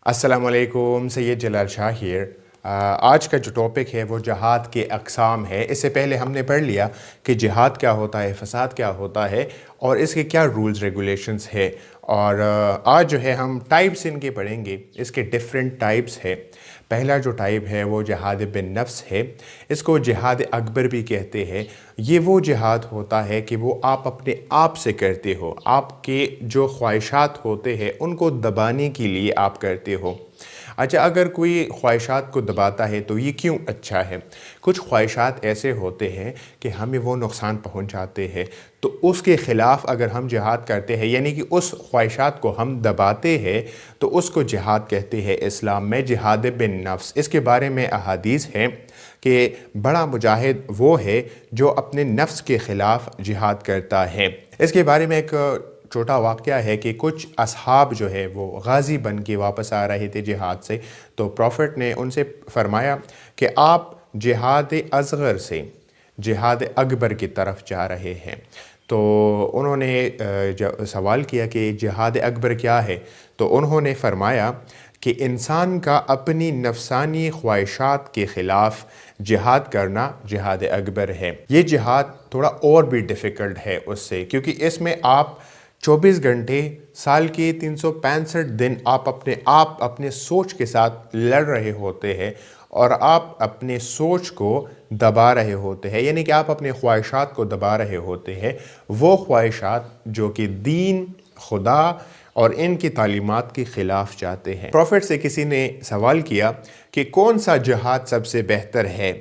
अस्सलाम वालेकुम, सैयद जलाल शाह हियर। आज का जो टॉपिक है वो जिहाद के अक़साम है। इससे पहले हमने पढ़ लिया कि जिहाद क्या होता है, फ़साद क्या होता है और इसके क्या रूल्स रेगुलेशंस है। और आज जो है हम टाइप्स इनके पढ़ेंगे, इसके डिफरेंट टाइप्स है। पहला जो टाइप है वो जिहाद बिन नफ्स है। इसको जिहाद अकबर भी कहते हैं। ये वो जिहाद होता है कि वो आप अपने आप से करते हो, आपके जो ख्वाहिशात होते हैं उनको दबाने के लिए आप करते हो। अच्छा, अगर कोई ख्वाहिशात को दबाता है तो ये क्यों अच्छा है? कुछ ख्वाहिशात ऐसे होते हैं कि हमें वो नुकसान पहुंचाते हैं, तो उसके ख़िलाफ़ अगर हम जिहाद करते हैं, यानी कि उस ख्वाहिशात को हम दबाते हैं, तो उसको जिहाद कहते हैं इस्लाम में, जिहाद बिन नफ्स। इसके बारे में अहादीस हैं कि बड़ा मुजाहिद वो है जो अपने नफ्स के ख़िलाफ़ जिहाद करता है। इसके बारे में एक छोटा वाक़या है कि कुछ असहाब जो है वो गाज़ी बन के वापस आ रहे थे जिहाद से। तो प्रॉफिट ने उनसे फ़रमाया कि आप जिहाद असग़र से जिहाद अकबर की तरफ जा रहे हैं। तो उन्होंने सवाल किया कि जिहाद अकबर क्या है? तो उन्होंने फ़रमाया कि इंसान का अपनी नफसानी ख्वाहिशात के ख़िलाफ़ जिहाद करना जिहाद अकबर है। ये जिहाद थोड़ा और भी डिफ़िकल्ट है उससे, क्योंकि इसमें आप 24 घंटे साल के 365 दिन आप अपने सोच के साथ लड़ रहे होते हैं और आप अपने सोच को दबा रहे होते हैं, यानी कि आप अपने ख्वाहिशात को दबा रहे होते हैं। वो ख्वाहिशात जो कि दीन, खुदा और इनकी तालीमात के ख़िलाफ़ जाते हैं। प्रॉफिट से किसी ने सवाल किया कि कौन सा जिहाद सबसे बेहतर है?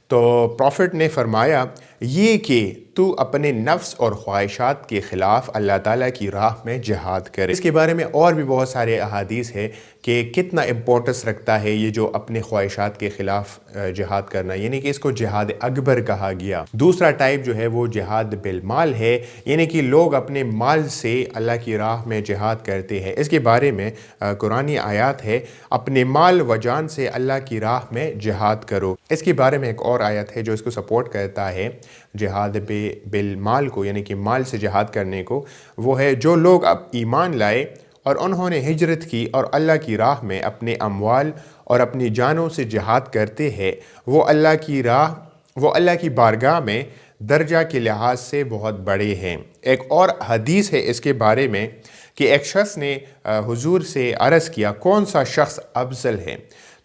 तो प्रॉफिट ने फ़रमाया ये कि तू अपने नफ्स और ख्वाहिशात के ख़िलाफ़ अल्लाह ताला की राह में जिहाद करे। इसके बारे में और भी बहुत सारे अहादीस है कि कितना इम्पोर्टेंस रखता है ये जो अपने ख्वाहिशात के ख़िलाफ़ जिहाद करना, यानी कि इसको जिहाद अकबर कहा गया। दूसरा टाइप जो है वो जिहाद बिल माल है, यानी कि लोग अपने माल से अल्लाह की राह में जिहाद करते हैं। इसके बारे में कुरानी आयत है, अपने माल व जान से अल्लाह की राह में जिहाद करो। इसके बारे में एक और आयत है जो इसको सपोर्ट करता है जिहाद बिल माल को, यानी कि माल से जिहाद करने को। वो है जो लोग अब ईमान लाए और उन्होंने हिजरत की और अल्लाह की राह में अपने अमवाल और अपनी जानों से जिहाद करते हैं, वो अल्लाह की बारगाह में दर्जा के लिहाज से बहुत बड़े हैं। एक और हदीस है इसके बारे में कि एक शख्स ने हुजूर से अर्ज़ किया कौन सा शख्स अफजल है?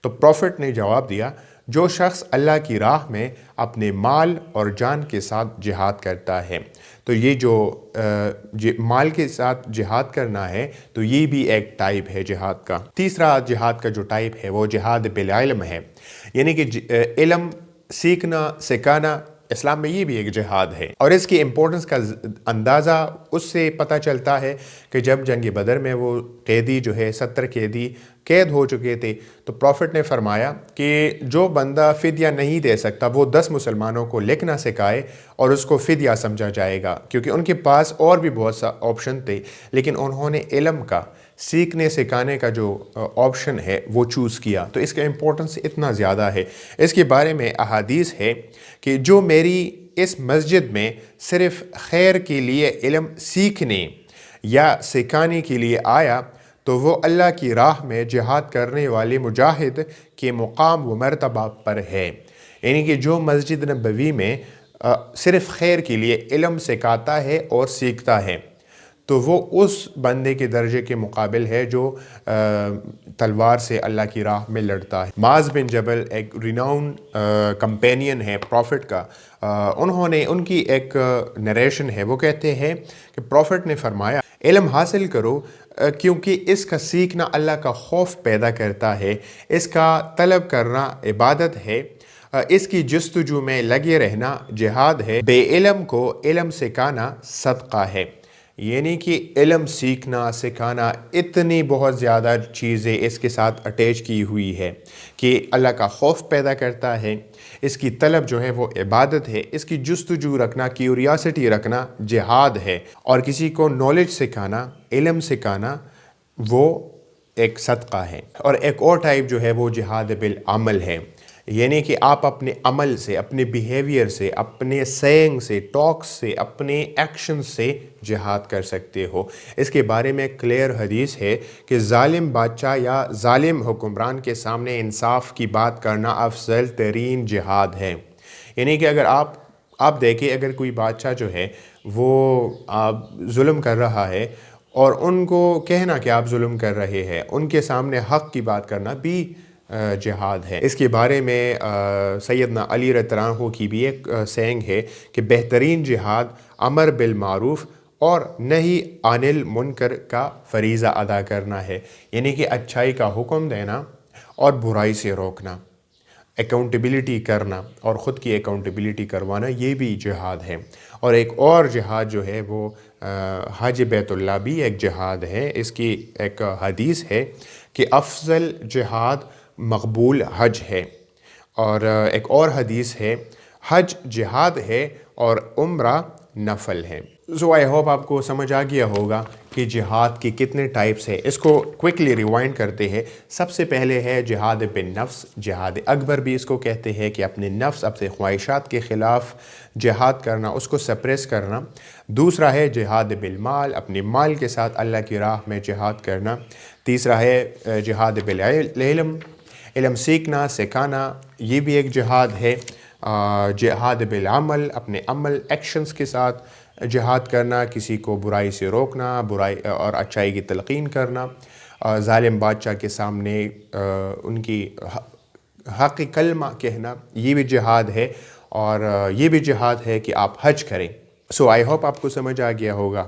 तो प्रॉफिट ने जवाब दिया जो शख्स अल्लाह की राह में अपने माल और जान के साथ जिहाद करता है। तो ये जो माल के साथ जिहाद करना है, तो ये भी एक टाइप है जिहाद का। तीसरा जिहाद का जो टाइप है वो जिहाद बिल इल्म है, यानी कि इल्म सीखना, सिखाना। इस्लाम में ये भी एक जिहाद है और इसकी इम्पोर्टेंस का अंदाज़ा उससे पता चलता है कि जब जंग बदर में वो कैदी जो है 70 कैदी कैद हो चुके थे, तो प्रॉफिट ने फरमाया कि जो बंदा फ़िदया नहीं दे सकता वो 10 मुसलमानों को लिखना सिखाए और उसको फ़िदया समझा जाएगा, क्योंकि उनके पास और भी बहुत सा ऑप्शन थे, लेकिन उन्होंने इल्म का सीखने सिखाने का जो ऑप्शन है वो चूज़ किया। तो इसका इम्पोर्टेंस इतना ज़्यादा है। इसके बारे में अहादीस है कि जो मेरी इस मस्जिद में सिर्फ़ खैर के लिए इल्म सीखने या सिखाने के लिए आया, तो वो अल्लाह की राह में जिहाद करने वाले मुजाहिद के मुकाम व मर्तबा पर है। यानी कि जो मस्जिद नबवी में सिर्फ़ खैर के लिए इल्म सिखाता है और सीखता है, तो वो उस बंदे के दर्जे के मुकाबिल है जो तलवार से अल्लाह की राह में लड़ता है। माज़ बिन जबल एक रिनाउन कंपेनियन है प्रॉफिट का। उन्होंने उनकी एक नरेशन है, वो कहते हैं कि प्रॉफिट ने फरमाया इल्म हासिल करो क्योंकि इसका सीखना अल्लाह का खौफ पैदा करता है, इसका तलब करना इबादत है, इसकी जस्तजू में लगे रहना जिहाद है, बेइल्म को इल्म सिखाना सदका है। यानी कि इल्म सीखना सिखाना इतनी बहुत ज़्यादा चीज़ें इसके साथ अटैच की हुई है कि अल्लाह का खौफ पैदा करता है, इसकी तलब जो है वो इबादत है, इसकी जुस्तजू रखना, क्यूरियासिटी रखना जिहाद है, और किसी को नॉलेज सिखाना, इल्म सिखाना वो एक सदका है। और एक और टाइप जो है वो जिहाद बिल अमल है, یعنی کہ آپ اپنے عمل سے، اپنے بیہیویئر سے، اپنے سینگ سے، ٹاکس سے، اپنے ایکشن سے جہاد کر سکتے ہو۔ اس کے بارے میں کلیئر حدیث ہے کہ ظالم بادشاہ یا ظالم حکمران کے سامنے انصاف کی بات کرنا افضل ترین جہاد ہے۔ یعنی کہ اگر آپ دیکھیں، اگر کوئی بادشاہ جو ہے وہ ظلم کر رہا ہے اور ان کو کہنا کہ آپ ظلم کر رہے ہیں، ان کے سامنے حق کی بات کرنا بھی جہاد ہے۔ اس کے بارے میں سیدنا علی رضی اللہ عنہ کی بھی ایک سینگ ہے کہ بہترین جہاد امر بالمعروف اور نہی عن المنکر کا فریضہ ادا کرنا ہے، یعنی کہ اچھائی کا حکم دینا اور برائی سے روکنا، اکاؤنٹیبلٹی کرنا اور خود کی اکاؤنٹیبلٹی کروانا، یہ بھی جہاد ہے۔ اور ایک اور جہاد جو ہے وہ حج بیت اللہ بھی ایک جہاد ہے۔ اس کی ایک حدیث ہے کہ افضل جہاد مقبول حج ہے، اور ایک اور حدیث ہے حج جہاد ہے اور عمرہ نفل ہے۔ سو آئی ہوپ آپ کو سمجھ آ گیا ہوگا کہ جہاد کی کتنے ٹائپس ہے۔ اس کو کوئکلی ریوائنڈ کرتے ہیں۔ سب سے پہلے ہے جہاد بن نفس، جہاد اکبر بھی اس کو کہتے ہیں کہ اپنے نفس، اپنے خواہشات کے خلاف جہاد کرنا، اس کو سپریس کرنا۔ دوسرا ہے جہاد بالمال، اپنے مال کے ساتھ اللہ کی راہ میں جہاد کرنا۔ تیسرا ہے جہاد بالعلم، علم سیکھنا، سکھانا، یہ بھی ایک جہاد ہے۔ جہاد بالعمل، اپنے عمل ایکشنز کے ساتھ جہاد کرنا، کسی کو برائی سے روکنا، برائی اور اچھائی کی تلقین کرنا، ظالم بادشاہ کے سامنے ان کی حق کلمہ کہنا، یہ بھی جہاد ہے۔ اور یہ بھی جہاد ہے کہ آپ حج کریں۔ سو آئی ہوپ آپ کو سمجھ آ گیا ہوگا۔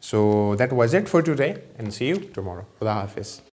So that was it for today and see you tomorrow. خدا حافظ۔